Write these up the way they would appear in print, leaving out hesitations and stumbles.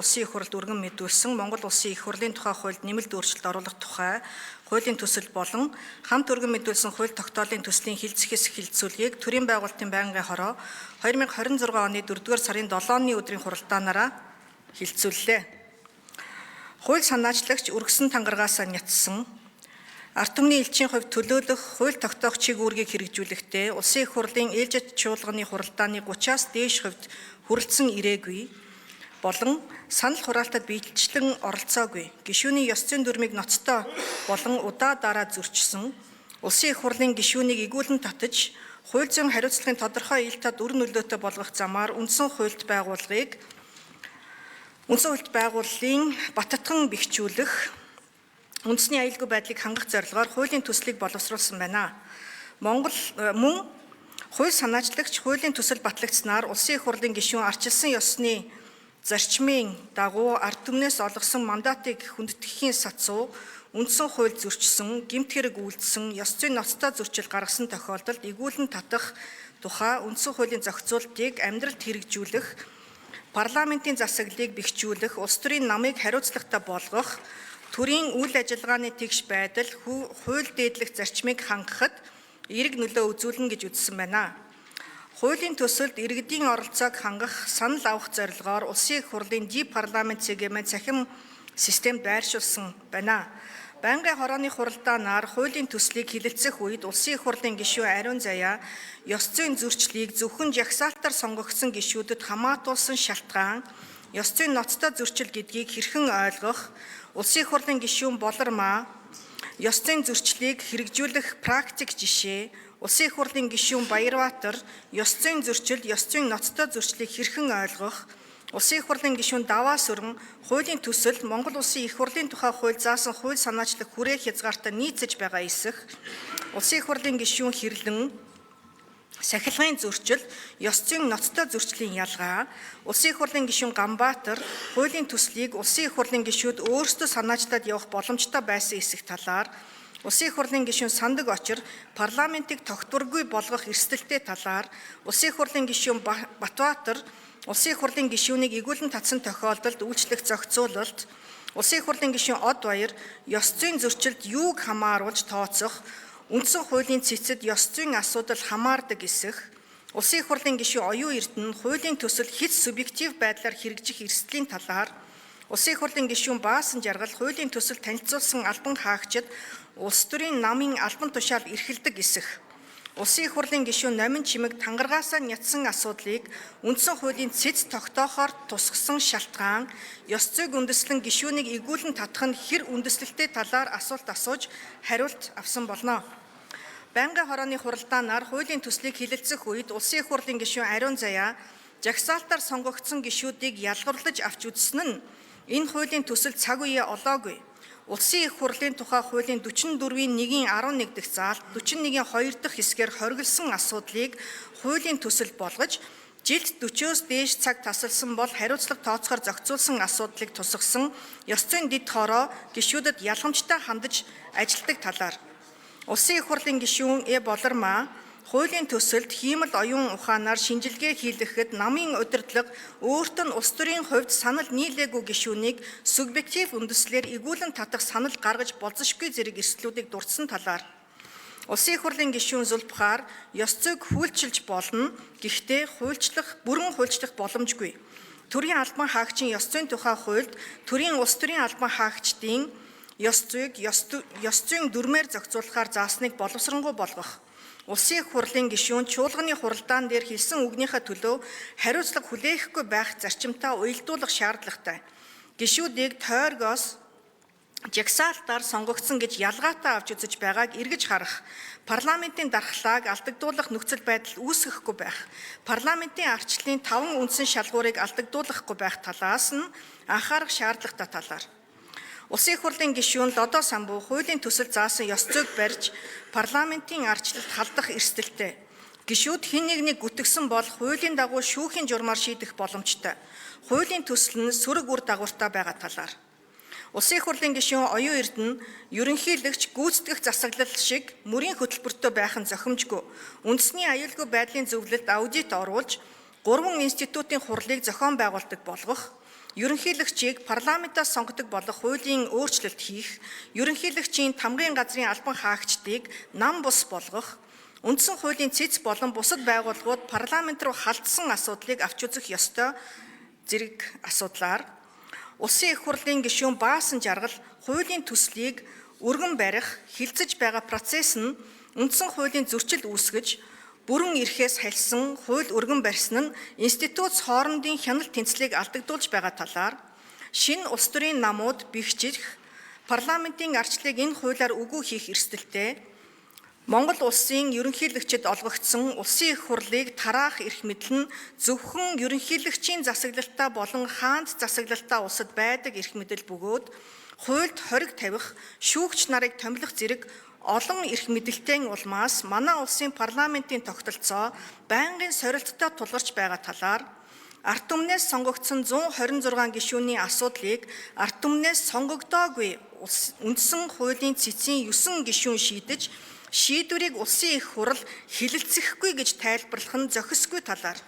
Улсын их хурлд өргөн мэдүүлсэн Монгол Улсын их хурлын тухай хуульд нэмэлт өөрчлөлт оруулах тухай хуулийн төсөл болон хамт өргөн мэдүүлсэн хууль тогтоолын төслийн хилцэхээс хилцүүлгийг төрийн байгуулалтын байнгын хороо 2026 оны 4-р сарын 7-ны өдрийн хуралдаанаараа хилцүүллээ. Хууль санаачлагч үргэсэн тангарагаас нятсан ард түмний элчийн хувьд төлөөлөх хууль тогтоох чиг үүргийг хэрэгжүүлэхдээ Улсын их хурлын ээлжид чуулганы хуралдааны 30-аас дээш хувьд хүрэлцэн ирээгүй болон санал хураалтад биелжлэн оролцоогүй гишүүний ёс зүйн дүрмийг ноцтой болон удаа дараа зөрчсөн Улсын их хурлын гишүүнийг игүүлэн татаж хууль зүйн хариуцлагын тодорхой ээлтад үр нөлөөтэй болгох замаар үндсэн хуульд байгууллын баттган бэхжүүлэх үндэсний аюулгүй байдлыг хангах зорилгоор хуулийн төслийг боловсруулсан байна. Мөн хууль санаачлагч хуулийн төсөл батлагдсанаар Улсын их хурлын гишүүн арчилсан ёсны зарчмын дагуу ард түмнээс олгосон мандатыг хүндэтгэхийн сацуу үндсэн хууль зөрчсөн, гэмт хэрэг үйлдсэн, ёс зүйн ноцтой зөрчил гаргасан тохиолдолд игүүлэн татах тухай үндсэн хуулийн зохицуултыг амьдралд хэрэгжүүлэх, парламентын засаглалыг бэхжүүлэх, улс төрийн намыг хариуцлагатай болгох, төрийн үйл ажиллагааны тэгш байдал, хууль дээдлэх зарчмыг хангахад эерэг нөлөө үзүүлнэ гэж үзсэн байна. Хуулийн төсөлд иргэдийн оролцоог хангах, санал авах зорилгоор Улсын их хурлын парламент цэгийн цахим системд байршуулсан байна. Байнгын хорооны хуралдаанаар хуулийн төслийг хилэлцэх үед Улсын их хурлын гишүүн Ариун Заяа ёс зүйн зөрчлийг зөвхөн жагсаалтаар сонгогдсон гишүүдэд хамаатуулсан шалтгаан, ёс зүйн ноцтой зөрчил гэдгийг хэрхэн ойлгох, Улсын их хурлын гишүүн Болормаа ёс зүйн зөрчлийг хэрэгжүүлэх практик жишээ, Улсын их хурлын гишүүн Баярбаатар ёс зүйн зөрчил, ёс зүйн ноцтой зөрчлийг хэрхэн ойлгох, Улсын их хурлын гишүүн Даваасүрэн хуулийн төсөл Монгол Улсын их хурлын тухай хууль заасан хууль санаачлах хүрээ хязгаартай нийцэж байгаа эсэх, Улсын их хурлын гишүүн Хэрлэн сахилгын зөрчил, ёс зүйн ноцтой зөрчлийн ялгаа, Улсын их хурлын гишүүн Ганбаатар хуулийн төслийг Улсын их хурлын гишүүд өөрсдөө санаачлаад явах боломжтой байсан эсэх талаар, Улсын их хурлын гишүүн Сандаг Очир парламентыг тогтворгүй болгох эрсдэлтэй талаар, Улсын их хурлын гишүүн Батбаатар Улсын их хурлын гишүүнийг игүүлэн татсан тохиолдолд үйлчлэх зохицуулалт, Улсын их хурлын гишүүн Од Баяр ёс зүйн зөрчилд юуг хамааруулж тооцох, үндсэн хуулийн цэцэд ёс зүйн асуудал хамаардаг эсэх, Улсын их хурлын гишүүн Оюун Эрдэнэ хуулийн төсөл хэт субъектив байдлаар хэрэгжих эрсдлийн талаар, Улсын их хурлын гишүүн Баасан Жаргал хуулийн төсөл танилцуулсан албан хаагчид улс төрийн намын албан тушаал эрхэлдэг эсэх, Улсын их хурлын гишүүн Номин Чимэг тангаргаасаа нятсан асуудлыг үндсэн хуулийн цэц тогтоохоор тусгасан шалтгаан, ёс зүйг үндэслэн гишүүнийг игүүлэн татах нь хэр үндэслэлтэй талаар асуулт асууж хариулт авсан болно. Байнгын хорооны хуралдаанаар хуулийн төслийг хилэлцэх үед Улсын их хурлын гишүүн Ариун Заяа жагсаалтаар сонгогдсон гишүүдийг ялгарлаж авч үзсэн нь энэ хуулийн төсөл цаг үе олоогүй. Улсын их хурлын тухай хуулийн 44-ийн 1-11 дахь заалт 41-ийн 2 дахь хэсгээр хориглосон асуудлыг хуулийн төсөл болгож жилд 40-оос дээш цаг тасалсан бол хариуцлага тооцохоор зохицуулсан асуудлыг тусгасан ёс зүйн дэд хороо гишүүдэд ялгамжтай хандаж ажилтдаг талаар, Улсын их хурлын гишүүн Болормаа хуулийн төсөлд хиймэл оюун ухаанаар шинжилгээ хийлгэхэд намын удирдлага өөртөө нь улс төрийн хувьд санал нийлээгүй гишүүнийг субъектив үндэслэлээр игүүлэн татах санал гаргаж болзошгүй зэрэг эрсдлүүдийг дурдсан талаар, Улсын их хурлын гишүүн Зулбахаар ёс зүйг хүлчилж болно, гэхдээ бүрэн хуульчлах боломжгүй. Төрийн албан хаагчийн ёс зүйн тухай хуульд төрийн улс төрийн албан хаагчдын ёс зүйг ёс зүйн дүрмээр зохицуулахаар заасныг боловсронгуй болгох, Улсын их хурлын гишүүн чуулганы хуралдаан дээр хэлсэн үгнийхээ төлөө хариуцлага хүлээхгүй байх зарчимтаа уялдуулах шаардлагатай. Гишүүдийг тойргоос жагсаалтаар сонгогдсон гэж ялгаатай авч үзэж байгааг эргэж харах, парламентын дархлааг алдагдуулах нөхцөл байдал үүсгэхгүй байх, парламентын арчлалын 5 үндсэн шалгуурыг алдагдуулахгүй байх талаас нь анхаарах шаардлагатай талаар. Улсын их хурлын гишүүн Додоо Самбуу хуулийн төсөл заасан ёс зүйг барьж парламентын арчлалд халдах эрсдэлтэй. Гишүүд хэн нэгнийг гүтгсэн бол хуулийн дагуу шүүхийн журмаар шийдэх боломжтой. Хуулийн төсөл нь сөрөг үр дагавартай байгаа талаар. Улсын их хурлын гишүүн Оюун Эрдэнэ ерөнхийлөгч гүйцэтгэх засаглал шиг мөрийн хөтөлбөртөө байх нь зохимжгүй. Үндэсний аюулгүй байдлын зөвлөлд аудит оруулж 3 институтын хурлыг зохион байгуулдаг болгох, ерөнхийлөгчийг парламентаас сонгодог болох хуулийн өөрчлөлт хийх, ерөнхийлөгчийн тамгын газрын албан хаагчдыг нам бус болгох, үндсэн хуулийн цэц болон бусад байгууллагууд парламент руу халдсан асуудлыг авч үзэх ёстой зэрэг асуудлаар Улсын их хурлын гишүүн баасан жаргал хуулийн төслийг өргөн барих, хилцэж байгаа процесс нь үндсэн хуулийн зөрчил үүсгэж, бүрэн эрхээс хальсан хууль өргөн барьсан нь институт хоорондын хяналт тэнцлийг алдагдуулж байгаа талаар шинэ улс төрийн намууд бэхжих, парламентын арчлыг энэ хуулиар үгүй хийх эрсдэлтэй Монгол улсын ерөнхийлөгчид олгогдсон улсын их хурлыг тараах эрх мэдэл нь зөвхөн ерөнхийлөгчийн засаглалтаа болон хаант засаглалтаа улсад байдаг эрх мэдэл бөгөөд хуульд хориг тавих, шүүгч нарыг томилох зэрэг олон эрх мэдэлтэй улмаас манай улсын парламентын тогтолцоо байнгын сорилттой тулгарч байгаа талаар ард түмнээс сонгогдсон 126 гишүүний асуудлыг ард түмнээс сонгогдоогүй үндсэн хуулийн цэцийн 9 гишүүн шийдэж шийдвэрийг улсын их хурал хилэлцэхгүй гэж тайлбарлах нь зохисгүй талаар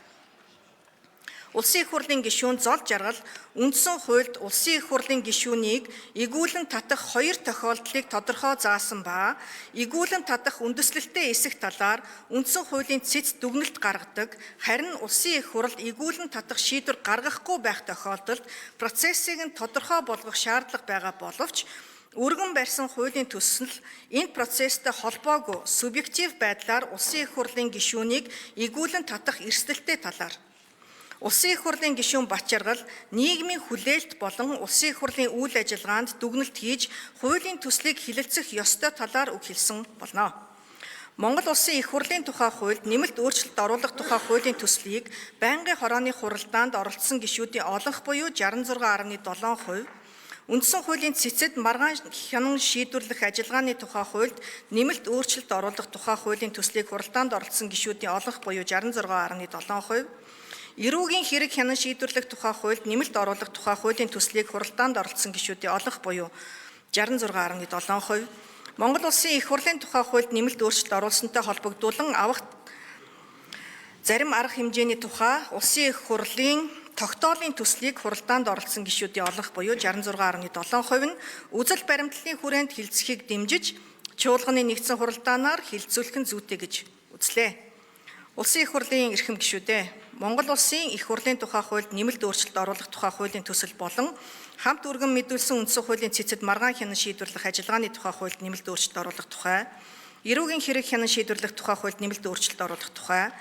Улсын их хурлын гишүүн зол жаргал үндсэн хуульд улсын их хурлын гишүүнийг игүүлэн татах 2 тохиолдлыг тодорхой заасан ба игүүлэн татах үндэслэлтэй эсэх талаар үндсэн хуулийн цэц дүгнэлт гаргадаг, харин улсын их хурал игүүлэн татах шийдвэр гаргахгүй байх тохиолдолд процессыг нь тодорхой болгох шаардлага байгаа боловч өргөн барьсан хуулийн төсөл энэ процесстэй холбоогүй субъектив байдлаар улсын их хурлын гишүүнийг игүүлэн татах эрсдэлтэй талаар Улсын их хурлын гишүүн Бачаргал нийгмийн хүлээлт болон улсын их хурлын үйл ажиллагаанд дүгнэлт хийж хуулийн төслийг хилэлцэх ёстой талаар үг хэлсэн болно. Монгол улсын их хурлын тухай хуульд нэмэлт өөрчлөлт оруулах тухай хуулийн төслийг байнгын хорооны хуралдаанд оролцсон гишүүдийн олонх буюу 66.7%, үндсэн хуулийн цэцэд маргаан хянан шийдвэрлэх ажиллагааны тухай хуульд нэмэлт өөрчлөлт оруулах тухай хуулийн төслийг хуралдаанд оролцсон гишүүдийн олонх буюу 66.7%, эрүүгийн хэрэг хянан шийдвэрлэх тухай хуульд нэмэлт оруулах тухай хуулийн төслийг хуралдаанд оролцсон гишүүдийн олонх буюу 66.7%, Монгол улсын их хурлын тухай хуульд нэмэлт өөрчлөлт оруулсантай холбогдуулан авах зарим арга хэмжээний тухай улсын их хурлын тогтоолын төслийг хуралдаанд оролцсон гишүүдийн олонх буюу 66.7% нь үзэл баримтлалын хүрээнд хилцэхийг дэмжиж чуулганы нэгдсэн хуралдаанаар хилцүүлэх нь зүйтэй гэж үзлээ. Улсын их хурлын эрхэм гишүүдээ Монгол улсын их хурлын тухай хуульд нэмэлт өөрчлөлт оруулах тухай хуулийн төсөл болон хамт өргөн мэдүүлсэн үндсэн хуулийн цэцэд маргаан хянан шийдвэрлэх ажиллагааны тухай хуульд нэмэлт өөрчлөлт оруулах тухай, эрүүгийн хэрэг хянан шийдвэрлэх тухай хуульд нэмэлт өөрчлөлт оруулах тухай,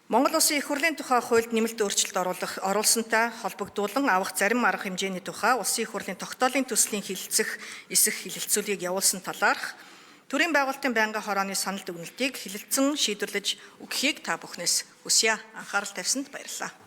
Монгол улсын их хурлын тухай хуульд нэмэлт өөрчлөлт оруулсантай холбогдуулан авах зарим арга хэмжээний тухай улсын их хурлын тогтоолын төслийн хилцэх эсэх хилэлцүүлгийг явуулсан талаарх төрийн байгуулалтын байнгын хорооны санал дүгнэлтийг хилэлцэн шийдвэрлэж өгөхийг та бүхнээс хүсье. Анхаарал тавьсанд баярлалаа.